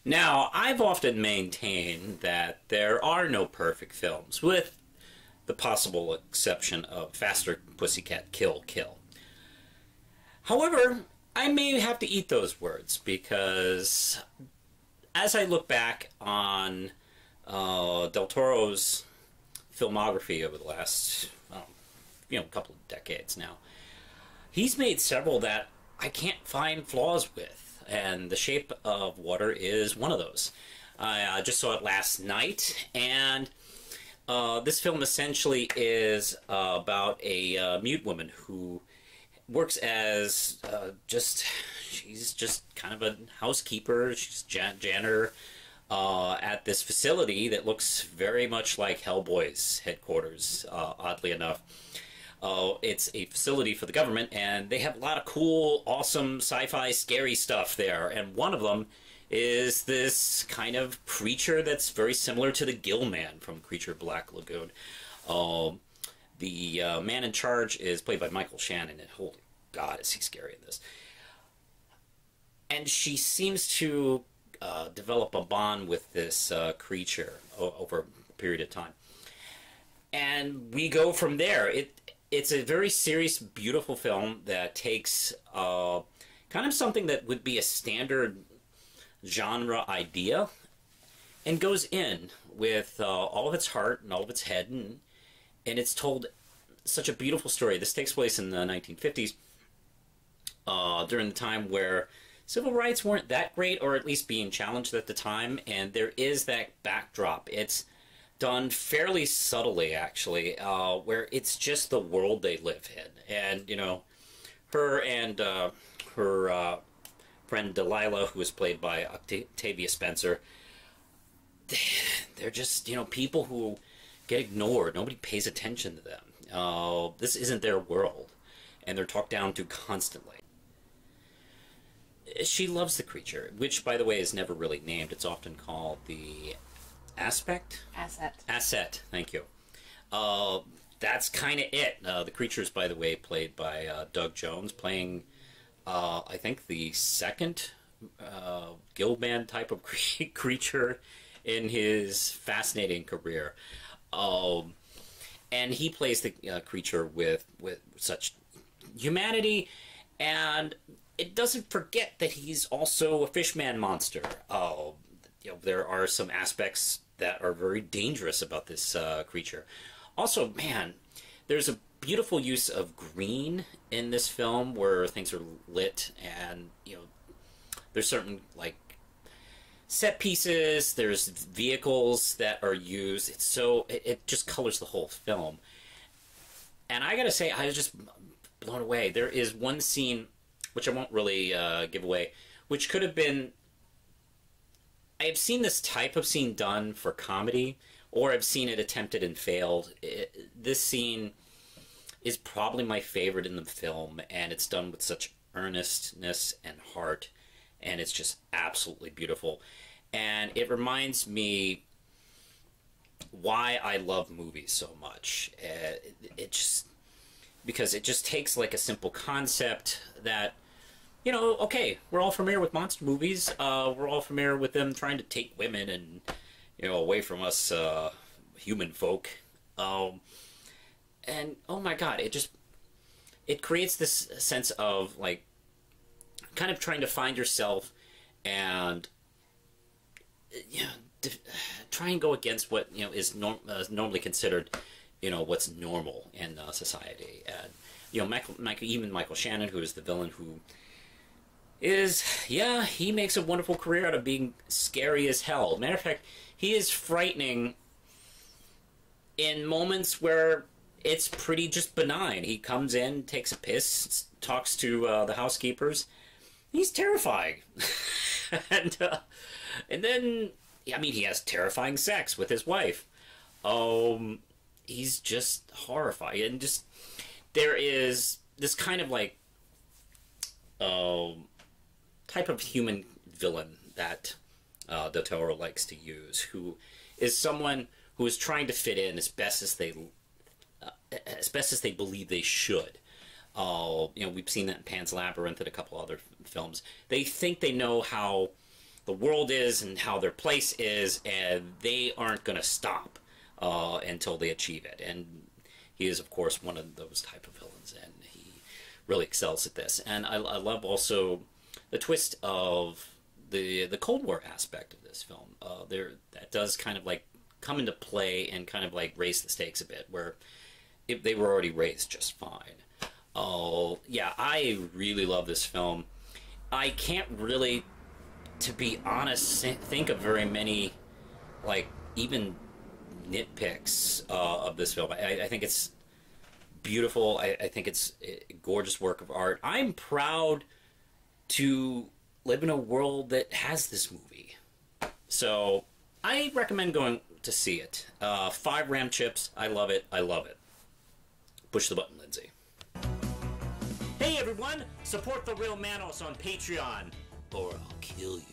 Now, I've often maintained that there are no perfect films, with the possible exception of Faster Pussycat Kill Kill. However, I may have to eat those words because as I look back on Del Toro's filmography over the last, couple of decades now, he's made several that I can't find flaws with, and The Shape of Water is one of those. I just saw it last night, and this film essentially is about a mute woman who works as she's just kind of a housekeeper. She's janitor at this facility that looks very much like Hellboy's headquarters, oddly enough. It's a facility for the government, and they have a lot of cool, awesome, sci-fi, scary stuff there. And one of them is this kind of creature that's very similar to the Gill Man from Creature Black Lagoon. The man in charge is played by Michael Shannon, and holy God, is he scary in this. And she seems to develop a bond with this creature over a period of time. And we go from there. It's a very serious, beautiful film that takes kind of something that would be a standard genre idea and goes in with all of its heart and all of its head, and it's told such a beautiful story. This takes place in the 1950s, during the time where civil rights weren't that great, or at least being challenged at the time, and there is that backdrop. It's done fairly subtly, actually, where it's just the world they live in. And, her and her friend Delilah, who is played by Octavia Spencer, they're just, people who get ignored. Nobody pays attention to them. This isn't their world, and they're talked down to constantly. She loves the creature, which, by the way, is never really named. It's often called the Asset, thank you. That's kind of it. The creature is, by the way, played by Doug Jones, playing, I think, the second Gilman type of creature in his fascinating career. And he plays the creature with such humanity, and it doesn't forget that he's also a fishman monster. There are some aspects that are very dangerous about this creature. Also, man, there's a beautiful use of green in this film where things are lit, and there's certain set pieces, there's vehicles that are used. It just colors the whole film. And I gotta say, I was just blown away. There is one scene, which I won't really give away, which could have been... I have seen this type of scene done for comedy, or I've seen it attempted and failed. This scene is probably my favorite in the film, and it's done with such earnestness and heart, and it's just absolutely beautiful. And it reminds me why I love movies so much. Because it just takes a simple concept that, okay, we're all familiar with monster movies. We're all familiar with them trying to take women and, away from us human folk. And, oh my God, it creates this sense of, kind of trying to find yourself and, try and go against what, is normally considered, what's normal in society. And, even Michael Shannon, who is the villain, who he makes a wonderful career out of being scary as hell. Matter of fact, he is frightening in moments where it's pretty just benign. He comes in, takes a piss, talks to the housekeepers. He's terrifying. and then, he has terrifying sex with his wife. He's just horrifying. And just, there is this kind of type of human villain that Del Toro likes to use, who is someone who is trying to fit in as best as they believe they should. We've seen that in Pan's Labyrinth and a couple other films. They think they know how the world is and how their place is, and they aren't going to stop until they achieve it. And he is, of course, one of those type of villains, and he really excels at this. And I love also the twist of the Cold War aspect of this film. That does kind of like come into play and kind of like raise the stakes a bit, where if they were already raised just fine. Oh yeah, I really love this film. I can't really, to be honest, think of very many, like, even nitpicks of this film. I think it's beautiful. I think it's a gorgeous work of art. I'm proud to live in a world that has this movie. So I recommend going to see it. 5 Ram chips. I love it. I love it. Push the button, Lindsay. Hey everyone! Support The Real Manos on Patreon, or I'll kill you.